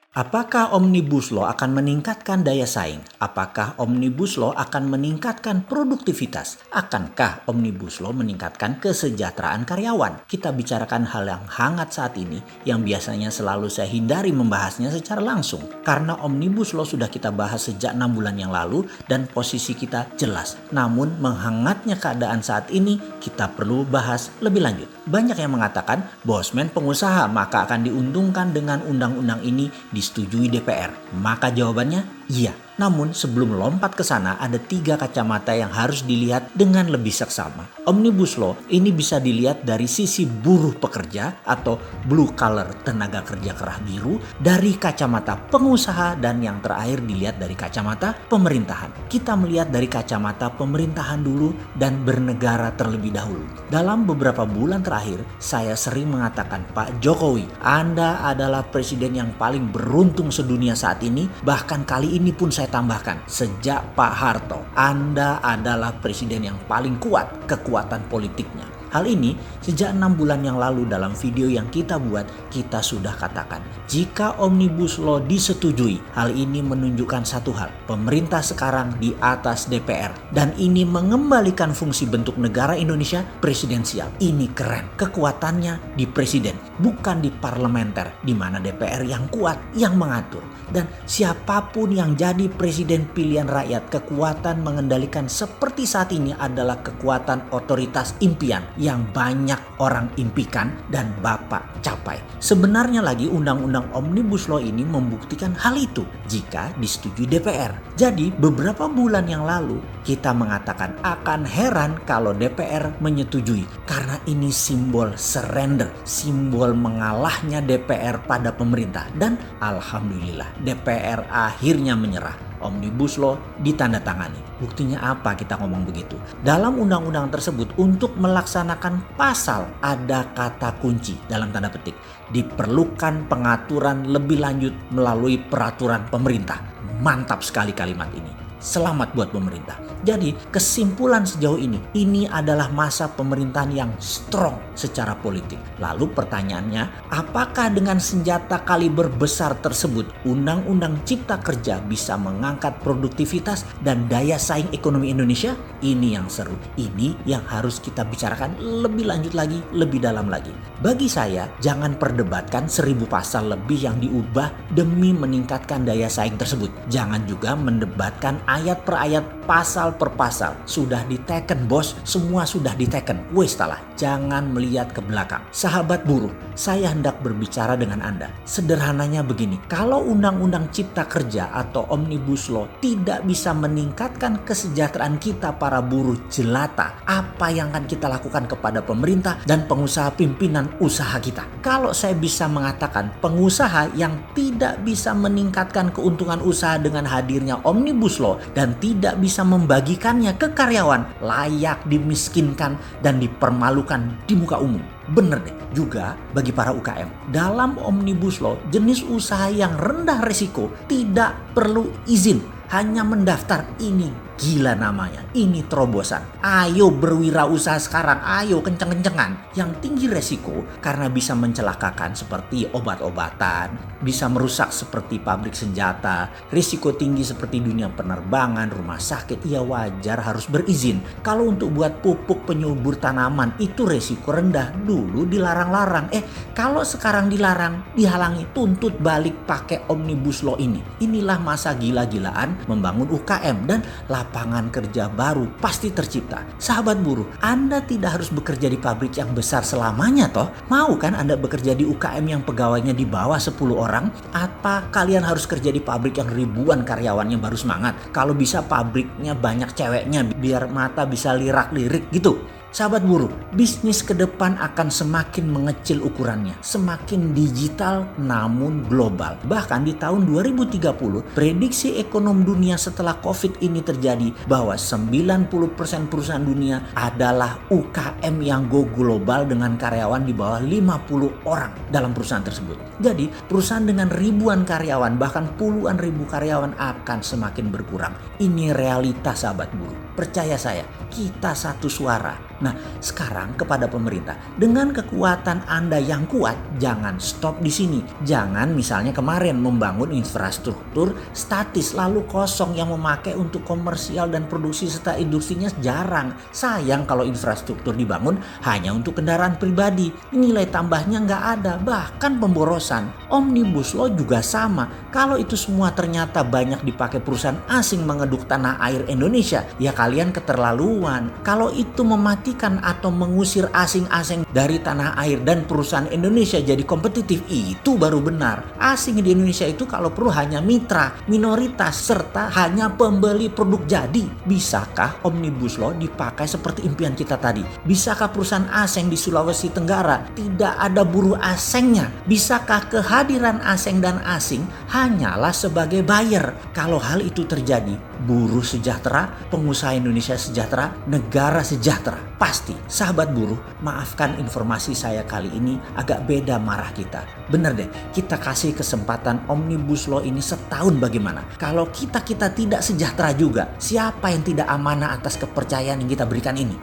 Apakah Omnibus Law akan meningkatkan daya saing? Apakah Omnibus Law akan meningkatkan produktivitas? Akankah Omnibus Law meningkatkan kesejahteraan karyawan? Kita bicarakan hal yang hangat saat ini yang biasanya selalu saya hindari membahasnya secara langsung. Karena Omnibus Law sudah kita bahas sejak 6 bulan yang lalu dan posisi kita jelas. Namun menghangatnya keadaan saat ini kita perlu bahas lebih lanjut. Banyak yang mengatakan bosman pengusaha maka akan diuntungkan dengan undang-undang ini disetujui DPR? Maka jawabannya iya. Namun sebelum lompat ke sana ada 3 kacamata yang harus dilihat dengan lebih seksama. Omnibus Law ini bisa dilihat dari sisi buruh pekerja atau blue collar tenaga kerja kerah biru, dari kacamata pengusaha, dan yang terakhir dilihat dari kacamata pemerintahan. Kita melihat dari kacamata pemerintahan dulu dan bernegara terlebih dahulu. Dalam beberapa bulan terakhir saya sering mengatakan, Pak Jokowi, Anda adalah presiden yang paling beruntung sedunia saat ini. Bahkan kali ini pun saya tambahkan, sejak Pak Harto, Anda adalah presiden yang paling kuat kekuatan politiknya. Hal ini sejak 6 bulan yang lalu dalam video yang kita buat, kita sudah katakan. Jika Omnibus Law disetujui, hal ini menunjukkan satu hal. Pemerintah sekarang di atas DPR. Dan ini mengembalikan fungsi bentuk negara Indonesia presidensial. Ini keren. Kekuatannya di presiden, bukan di parlementer, di mana DPR yang kuat, yang mengatur. Dan siapapun yang jadi presiden pilihan rakyat, kekuatan mengendalikan seperti saat ini adalah kekuatan otoritas impian yang banyak orang impikan dan Bapak capai. Sebenarnya lagi undang-undang Omnibus Law ini membuktikan hal itu jika disetujui DPR. Jadi beberapa bulan yang lalu kita mengatakan akan heran kalau DPR menyetujui karena ini simbol surrender, simbol mengalahnya DPR pada pemerintah, dan alhamdulillah DPR akhirnya menyerah. Omnibus Law ditandatangani. Buktinya apa kita ngomong begitu? Dalam undang-undang tersebut untuk melaksanakan pasal ada kata kunci dalam tanda petik. Diperlukan pengaturan lebih lanjut melalui peraturan pemerintah. Mantap sekali kalimat ini. Selamat buat pemerintah. Jadi kesimpulan sejauh ini adalah masa pemerintahan yang strong secara politik. Lalu pertanyaannya, apakah dengan senjata kaliber besar tersebut Undang-Undang Cipta Kerja bisa mengangkat produktivitas dan daya saing ekonomi Indonesia? Ini yang seru. Ini yang harus kita bicarakan lebih lanjut lagi, lebih dalam lagi. Bagi saya, jangan perdebatkan 1000 pasal lebih yang diubah demi meningkatkan daya saing tersebut. Jangan juga mendebatkan ayat per ayat, pasal per pasal. Sudah diteken bos, semua sudah diteken. Wes talah, jangan melihat ke belakang. Sahabat buruh, saya hendak berbicara dengan Anda. Sederhananya begini, kalau Undang-Undang Cipta Kerja atau Omnibus Law tidak bisa meningkatkan kesejahteraan kita para buruh jelata, apa yang akan kita lakukan kepada pemerintah dan pengusaha pimpinan usaha kita? Kalau saya bisa mengatakan pengusaha yang tidak bisa meningkatkan keuntungan usaha dengan hadirnya Omnibus Law dan tidak bisa membagikannya ke karyawan, layak dimiskinkan dan dipermalukan di muka umum. Bener deh. Juga bagi para UKM, dalam Omnibus Law jenis usaha yang rendah risiko tidak perlu izin, hanya mendaftar. Ini gila namanya, ini terobosan. Ayo berwirausaha sekarang, ayo kenceng-kencengan. Yang tinggi resiko karena bisa mencelakakan seperti obat-obatan, bisa merusak seperti pabrik senjata, risiko tinggi seperti dunia penerbangan, rumah sakit, ya wajar harus berizin. Kalau untuk buat pupuk penyubur tanaman itu resiko rendah, dulu dilarang-larang. Kalau sekarang dilarang, dihalangi, tuntut balik pakai Omnibus Law ini. Inilah masa gila-gilaan membangun UKM dan lapangan kerja baru pasti tercipta. Sahabat buruh, Anda tidak harus bekerja di pabrik yang besar selamanya toh. Mau kan Anda bekerja di UKM yang pegawainya di bawah 10 orang? Apa kalian harus kerja di pabrik yang ribuan karyawannya baru semangat? Kalau bisa pabriknya banyak ceweknya biar mata bisa lirak-lirik gitu. Sahabat buruh, bisnis ke depan akan semakin mengecil ukurannya, semakin digital namun global. Bahkan di tahun 2030, prediksi ekonom dunia setelah COVID ini terjadi bahwa 90% perusahaan dunia adalah UKM yang go global dengan karyawan di bawah 50 orang dalam perusahaan tersebut. Jadi, perusahaan dengan ribuan karyawan bahkan puluhan ribu karyawan akan semakin berkurang. Ini realitas sahabat buruh. Percaya saya, kita satu suara. Nah, sekarang kepada pemerintah, dengan kekuatan Anda yang kuat, jangan stop di sini. Jangan misalnya kemarin membangun infrastruktur statis lalu kosong yang memakai untuk komersial dan produksi serta industrinya jarang. Sayang kalau infrastruktur dibangun hanya untuk kendaraan pribadi. Nilai tambahnya nggak ada, bahkan pemborosan. Omnibus Law juga sama. Kalau itu semua ternyata banyak dipakai perusahaan asing mengeduk tanah air Indonesia, ya kalian keterlaluan. Kalau itu mematikan atau mengusir asing-asing dari tanah air dan perusahaan Indonesia jadi kompetitif, itu baru benar. Asing di Indonesia itu kalau perlu hanya mitra, minoritas, serta hanya pembeli produk jadi. Bisakah Omnibus Law dipakai seperti impian kita tadi? Bisakah perusahaan asing di Sulawesi Tenggara tidak ada buruh asingnya? Bisakah kehadiran asing dan asing hanyalah sebagai buyer? Kalau hal itu terjadi, buruh sejahtera, pengusaha Indonesia sejahtera, negara sejahtera. Pasti, sahabat buruh, maafkan informasi saya kali ini agak beda marah kita. Bener deh, kita kasih kesempatan Omnibus Law ini setahun bagaimana? Kalau kita tidak sejahtera juga, siapa yang tidak amanah atas kepercayaan yang kita berikan ini?